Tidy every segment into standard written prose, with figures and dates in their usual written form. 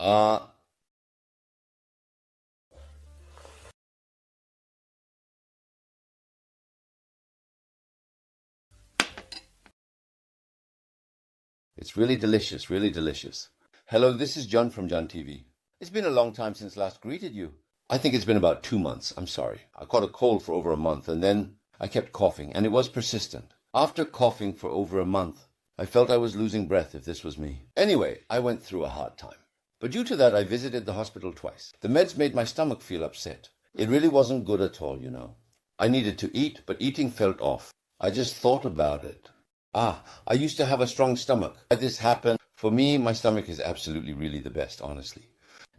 It's really delicious, really delicious. Hello, this is John from JUNTV. It's been a long time since last greeted you. I think it's been about 2 months. I'm sorry. I caught a cold for over a month and then I kept coughing and it was persistent. After coughing for over a month, I felt I was losing breath if this was me. Anyway, I went through a hard time. But due to that, I visited the hospital twice. The meds made my stomach feel upset. It really wasn't good at all, you know. I needed to eat, but eating felt off. I just thought about it. I used to have a strong stomach. Why this happened? For me, my stomach is absolutely really the best, honestly.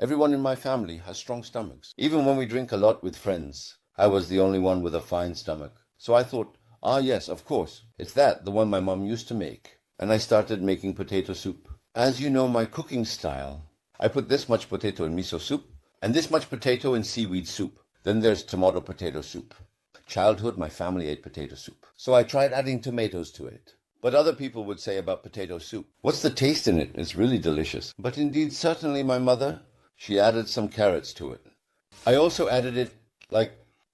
Everyone in my family has strong stomachs. Even when we drink a lot with friends, I was the only one with a fine stomach. So I thought, yes, of course. It's the one my mom used to make. And I started making potato soup. As you know my cooking style, I put this much potato in miso soup and this much potato in seaweed soup. Then there's tomato potato soup. Childhood, my family ate potato soup. So I tried adding tomatoes to it. But other people would say about potato soup, what's the taste in it? It's really delicious. But indeed, certainly my mother, she added some carrots to it. I also added it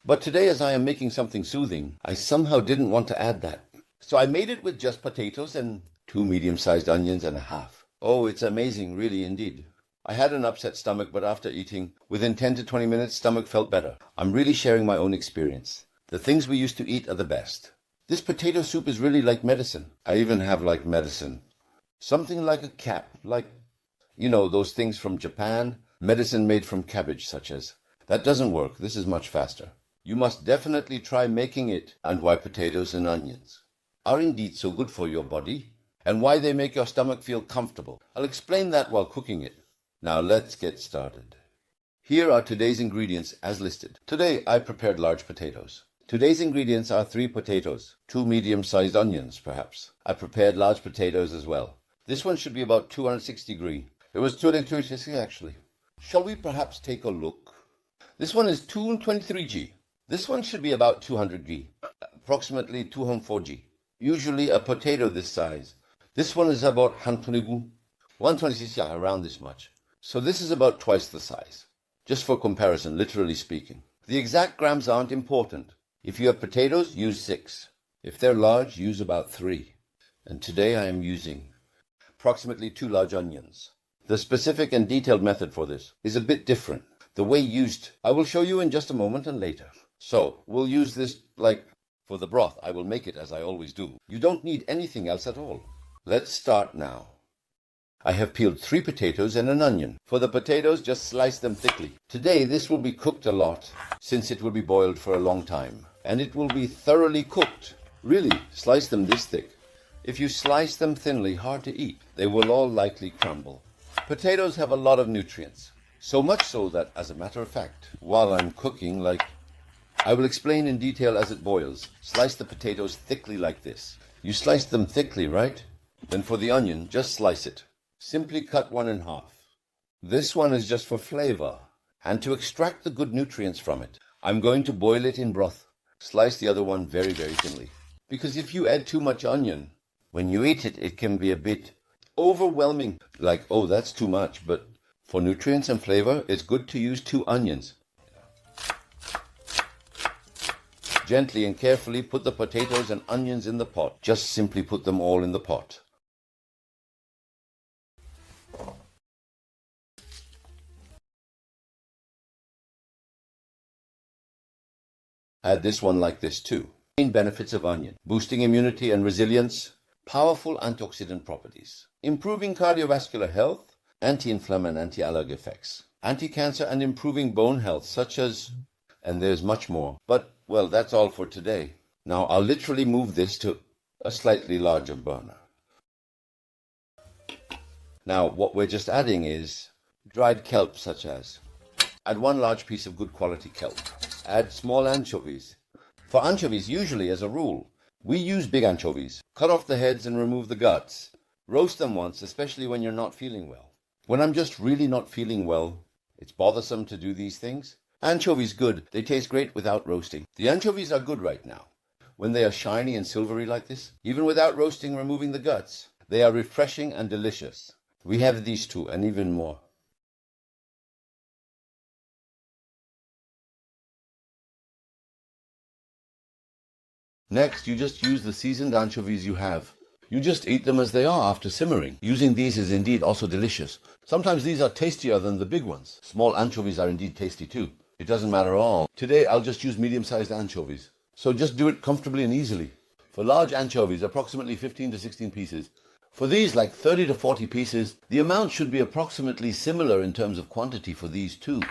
but today as I am making something soothing, I somehow didn't want to add that. So I made it with just potatoes and 2 medium-sized onions and a half. Oh, it's amazing, really indeed. I had an upset stomach, but after eating, within 10 to 20 minutes, stomach felt better. I'm really sharing my own experience. The things we used to eat are the best. This potato soup is really like medicine. I even have like medicine. Something like a cap, those things from Japan, medicine made from cabbage such as. That doesn't work. This is much faster. You must definitely try making it and why potatoes and onions are indeed so good for your body and why they make your stomach feel comfortable. I'll explain that while cooking it. Now let's get started. Here are today's ingredients as listed. Today I prepared large potatoes. Today's ingredients are 3 potatoes, 2 medium-sized onions, perhaps. I prepared large potatoes as well. This one should be about 260 degree. It was 260 actually. Shall we perhaps take a look? This one is 223 G. This one should be about 200 G, approximately 204 G. Usually a potato this size. This one is about 126, around this much. So this is about twice the size. Just for comparison, literally speaking. The exact grams aren't important. If you have potatoes, use 6. If they're large, use about 3. And today I am using approximately 2 large onions. The specific and detailed method for this is a bit different. The way used, I will show you in just a moment and later. So, we'll use this for the broth. I will make it as I always do. You don't need anything else at all. Let's start now. I have peeled 3 potatoes and an onion. For the potatoes, just slice them thickly. Today, this will be cooked a lot, since it will be boiled for a long time. And it will be thoroughly cooked. Really, slice them this thick. If you slice them thinly, hard to eat. They will all likely crumble. Potatoes have a lot of nutrients. So much so that, as a matter of fact, while I'm cooking, I will explain in detail as it boils. Slice the potatoes thickly like this. You slice them thickly, right? Then for the onion, just slice it. Simply cut one in half. This one is just for flavor. And to extract the good nutrients from it, I'm going to boil it in broth. Slice the other one very, very thinly. Because if you add too much onion, when you eat it, it can be a bit overwhelming. Oh, that's too much. But for nutrients and flavor, it's good to use 2 onions. Gently and carefully put the potatoes and onions in the pot. Just simply put them all in the pot. Add this one like this too. Main benefits of onion: boosting immunity and resilience, powerful antioxidant properties, improving cardiovascular health, anti-inflammatory and anti-allergic effects, anti-cancer and improving bone health such as, and there's much more. But, well, that's all for today. Now I'll literally move this to a slightly larger burner. Now what we're just adding is dried kelp such as, add 1 large piece of good quality kelp. Add small anchovies. For anchovies, usually as a rule, we use big anchovies. Cut off the heads and remove the guts. Roast them once, especially when you're not feeling well. When I'm just really not feeling well, it's bothersome to do these things. Anchovies good. They taste great without roasting. The anchovies are good right now. When they are shiny and silvery like this, even without roasting, removing the guts, they are refreshing and delicious. We have these 2 and even more. Next, you just use the seasoned anchovies you have. You just eat them as they are after simmering. Using these is indeed also delicious. Sometimes these are tastier than the big ones. Small anchovies are indeed tasty too. It doesn't matter at all. Today, I'll just use medium-sized anchovies. So just do it comfortably and easily. For large anchovies, approximately 15 to 16 pieces. For these, like 30 to 40 pieces, the amount should be approximately similar in terms of quantity for these too.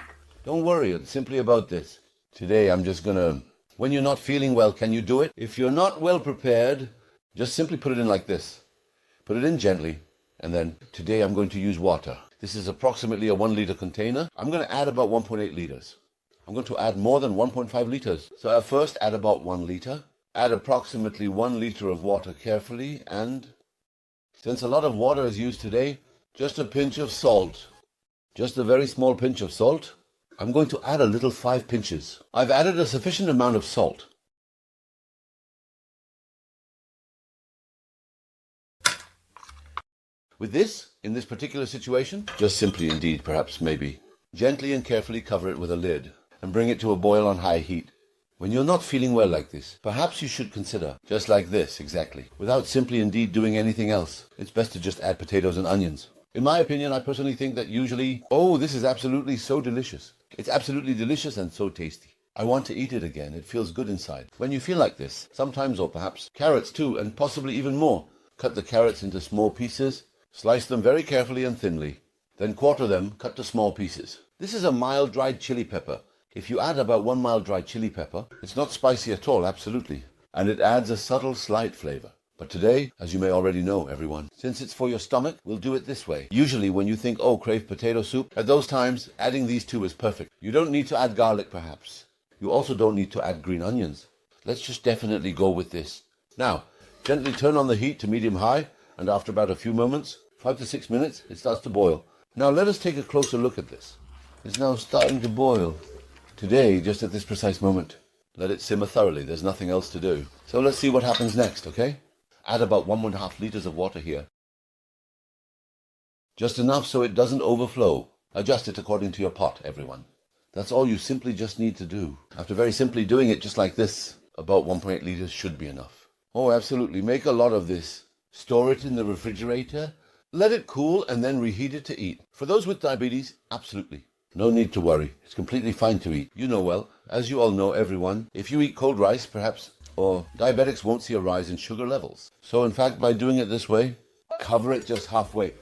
Don't worry, it's simply about this. Today, I'm just gonna... When you're not feeling well, can you do it? If you're not well prepared, just simply put it in like this. Put it in gently, and then today I'm going to use water. This is approximately a 1 liter container. I'm going to add about 1.8 liters. I'm going to add more than 1.5 liters. So at first add about 1 liter. Add approximately 1 liter of water carefully, and since a lot of water is used today, just a pinch of salt. Just a very small pinch of salt. I'm going to add a little 5 pinches. I've added a sufficient amount of salt. With this, in this particular situation, just simply indeed, perhaps maybe, gently and carefully cover it with a lid and bring it to a boil on high heat. When you're not feeling well like this, perhaps you should consider, just like this, exactly, without simply indeed doing anything else. It's best to just add potatoes and onions. In my opinion, I personally think that usually, oh, this is absolutely so delicious. It's absolutely delicious and so tasty. I want to eat it again. It feels good inside. When you feel like this, sometimes or perhaps carrots too, and possibly even more. Cut the carrots into small pieces. Slice them very carefully and thinly, then quarter them, cut to small pieces. This is a mild dried chili pepper. If you add about 1 mild dried chili pepper, it's not spicy at all, absolutely. And it adds a subtle, slight flavor. But today, as you may already know, everyone, since it's for your stomach, we'll do it this way. Usually when you think, oh, crave potato soup, at those times, adding these two is perfect. You don't need to add garlic, perhaps. You also don't need to add green onions. Let's just definitely go with this. Now, gently turn on the heat to medium-high, and after about a few moments, 5 to 6 minutes, it starts to boil. Now let us take a closer look at this. It's now starting to boil. Today, just at this precise moment, let it simmer thoroughly. There's nothing else to do. So let's see what happens next, okay? Add about 1.5 liters of water here. Just enough so it doesn't overflow. Adjust it according to your pot, everyone. That's all you simply just need to do. After very simply doing it just like this, about 1.8 liters should be enough. Oh, absolutely. Make a lot of this. Store it in the refrigerator. Let it cool and then reheat it to eat. For those with diabetes, absolutely. No need to worry. It's completely fine to eat. You know well, as you all know, everyone, if you eat cold rice, perhaps, or diabetics won't see a rise in sugar levels. So in fact, by doing it this way, cover it just halfway.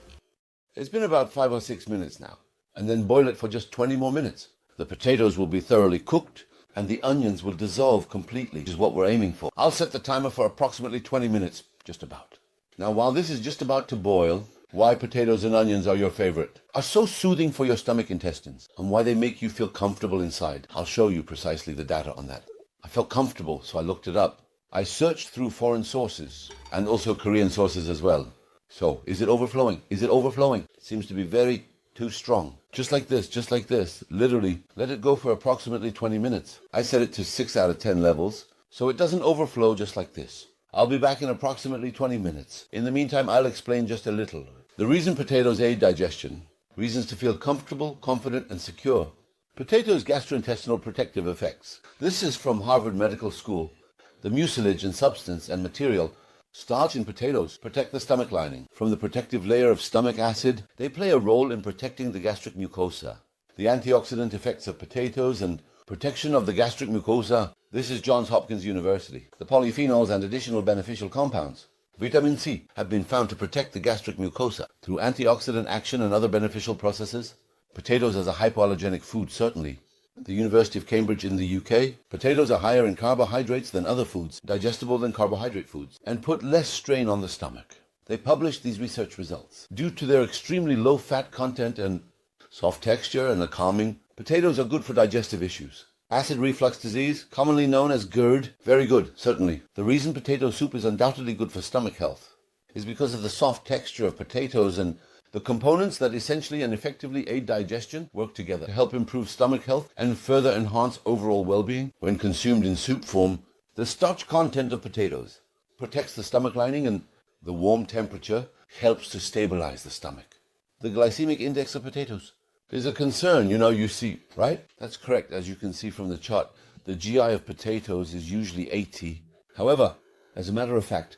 It's been about 5 or 6 minutes now. And then boil it for just 20 more minutes. The potatoes will be thoroughly cooked and the onions will dissolve completely, which is what we're aiming for. I'll set the timer for approximately 20 minutes, just about. Now, while this is just about to boil, why potatoes and onions are your favorite, are so soothing for your stomach intestines, and why they make you feel comfortable inside. I'll show you precisely the data on that. I felt comfortable, so I looked it up. I searched through foreign sources, and also Korean sources as well. So, is it overflowing? Is it overflowing? It seems to be very too strong. Just like this, literally. Let it go for approximately 20 minutes. I set it to 6 out of 10 levels, so it doesn't overflow just like this. I'll be back in approximately 20 minutes. In the meantime, I'll explain just a little. The reason potatoes aid digestion, reasons to feel comfortable, confident, and secure. Potatoes' gastrointestinal protective effects. This is from Harvard Medical School. The mucilage and substance and material, starch in potatoes, protect the stomach lining. From the protective layer of stomach acid, they play a role in protecting the gastric mucosa. The antioxidant effects of potatoes and protection of the gastric mucosa. This is Johns Hopkins University. The polyphenols and additional beneficial compounds. Vitamin C have been found to protect the gastric mucosa through antioxidant action and other beneficial processes. Potatoes as a hypoallergenic food, certainly. The University of Cambridge in the UK, potatoes are higher in carbohydrates than other foods, digestible than carbohydrate foods, and put less strain on the stomach. They published these research results. Due to their extremely low fat content and soft texture and a calming, potatoes are good for digestive issues. Acid reflux disease, commonly known as GERD, very good, certainly. The reason potato soup is undoubtedly good for stomach health is because of the soft texture of potatoes, and the components that essentially and effectively aid digestion work together to help improve stomach health and further enhance overall well-being. When consumed in soup form, the starch content of potatoes protects the stomach lining, and the warm temperature helps to stabilize the stomach. The glycemic index of potatoes is a concern, you see, right? That's correct. As you can see from the chart, the GI of potatoes is usually 80, However, as a matter of fact,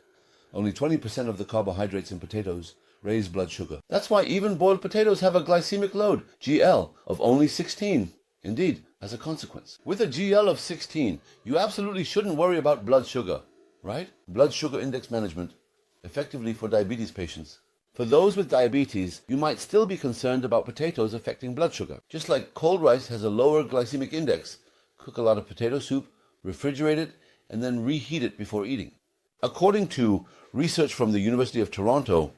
only 20% of the carbohydrates in potatoes raise blood sugar. That's why even boiled potatoes have a glycemic load, GL, of only 16. Indeed, as a consequence. With a GL of 16, you absolutely shouldn't worry about blood sugar, right? Blood sugar index management, effectively for diabetes patients. For those with diabetes, you might still be concerned about potatoes affecting blood sugar. Just like cold rice has a lower glycemic index, cook a lot of potato soup, refrigerate it, and then reheat it before eating. According to research from the University of Toronto,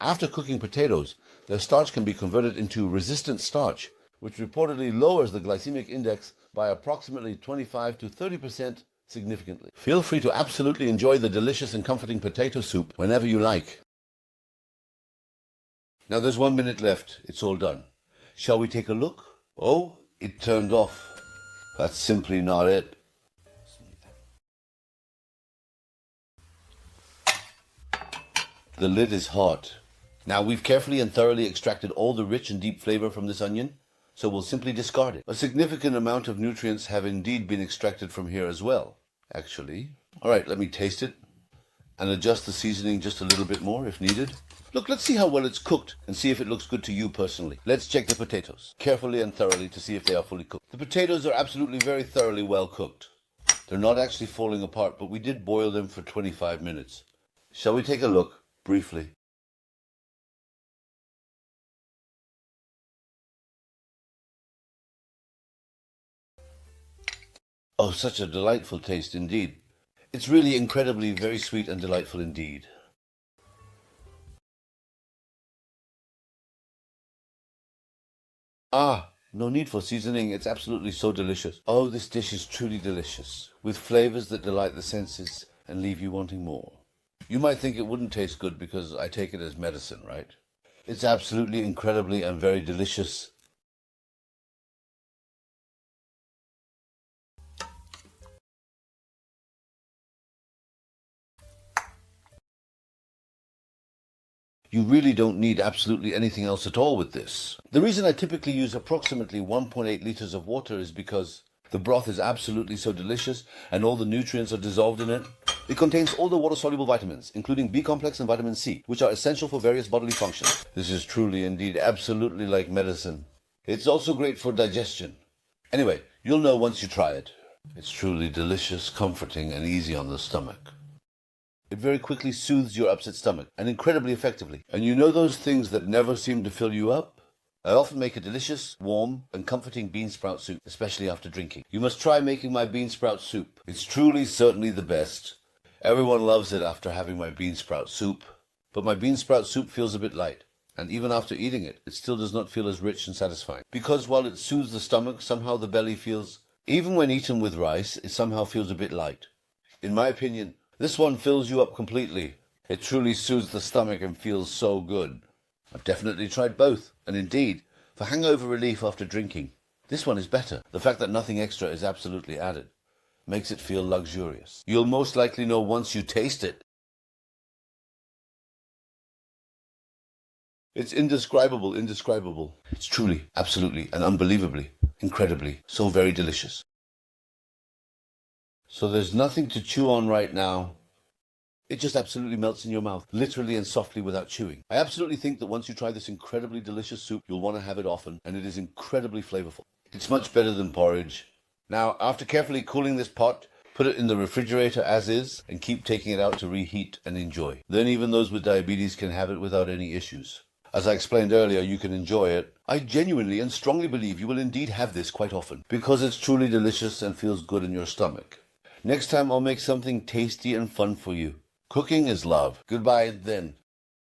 after cooking potatoes, their starch can be converted into resistant starch, which reportedly lowers the glycemic index by approximately 25 to 30% significantly. Feel free to absolutely enjoy the delicious and comforting potato soup whenever you like. Now there's 1 minute left. It's all done. Shall we take a look? Oh, it turned off. That's simply not it. The lid is hot. Now we've carefully and thoroughly extracted all the rich and deep flavor from this onion, so we'll simply discard it. A significant amount of nutrients have indeed been extracted from here as well, actually. All right, let me taste it and adjust the seasoning just a little bit more if needed. Look, let's see how well it's cooked and see if it looks good to you personally. Let's check the potatoes carefully and thoroughly to see if they are fully cooked. The potatoes are absolutely very thoroughly well cooked. They're not actually falling apart, but we did boil them for 25 minutes. Shall we take a look briefly? Oh, such a delightful taste indeed. It's really incredibly very sweet and delightful indeed. Ah, no need for seasoning. It's absolutely so delicious. Oh, this dish is truly delicious, with flavors that delight the senses and leave you wanting more. You might think it wouldn't taste good because I take it as medicine, right? It's absolutely incredibly and very delicious. You really don't need absolutely anything else at all with this. The reason I typically use approximately 1.8 liters of water is because the broth is absolutely so delicious and all the nutrients are dissolved in it. It contains all the water-soluble vitamins, including B complex and vitamin C, which are essential for various bodily functions. This is truly indeed absolutely like medicine. It's also great for digestion. Anyway, you'll know once you try it. It's truly delicious, comforting, and easy on the stomach. It very quickly soothes your upset stomach, and incredibly effectively. And you know those things that never seem to fill you up? I often make a delicious, warm, and comforting bean sprout soup, especially after drinking. You must try making my bean sprout soup. It's truly, certainly the best. Everyone loves it after having my bean sprout soup. But my bean sprout soup feels a bit light, and even after eating it, it still does not feel as rich and satisfying. Because while it soothes the stomach, somehow the belly feels, even when eaten with rice, it somehow feels a bit light. In my opinion, this one fills you up completely. It truly soothes the stomach and feels so good. I've definitely tried both, and indeed, for hangover relief after drinking, this one is better. The fact that nothing extra is absolutely added makes it feel luxurious. You'll most likely know once you taste it. It's indescribable. It's truly, absolutely, and unbelievably, incredibly, so very delicious. So there's nothing to chew on right now. It just absolutely melts in your mouth, literally and softly without chewing. I absolutely think that once you try this incredibly delicious soup, you'll want to have it often, and it is incredibly flavorful. It's much better than porridge. Now, after carefully cooling this pot, put it in the refrigerator as is, and keep taking it out to reheat and enjoy. Then even those with diabetes can have it without any issues. As I explained earlier, you can enjoy it. I genuinely and strongly believe you will indeed have this quite often, because it's truly delicious and feels good in your stomach. Next time I'll make something tasty and fun for you. Cooking is love. Goodbye then.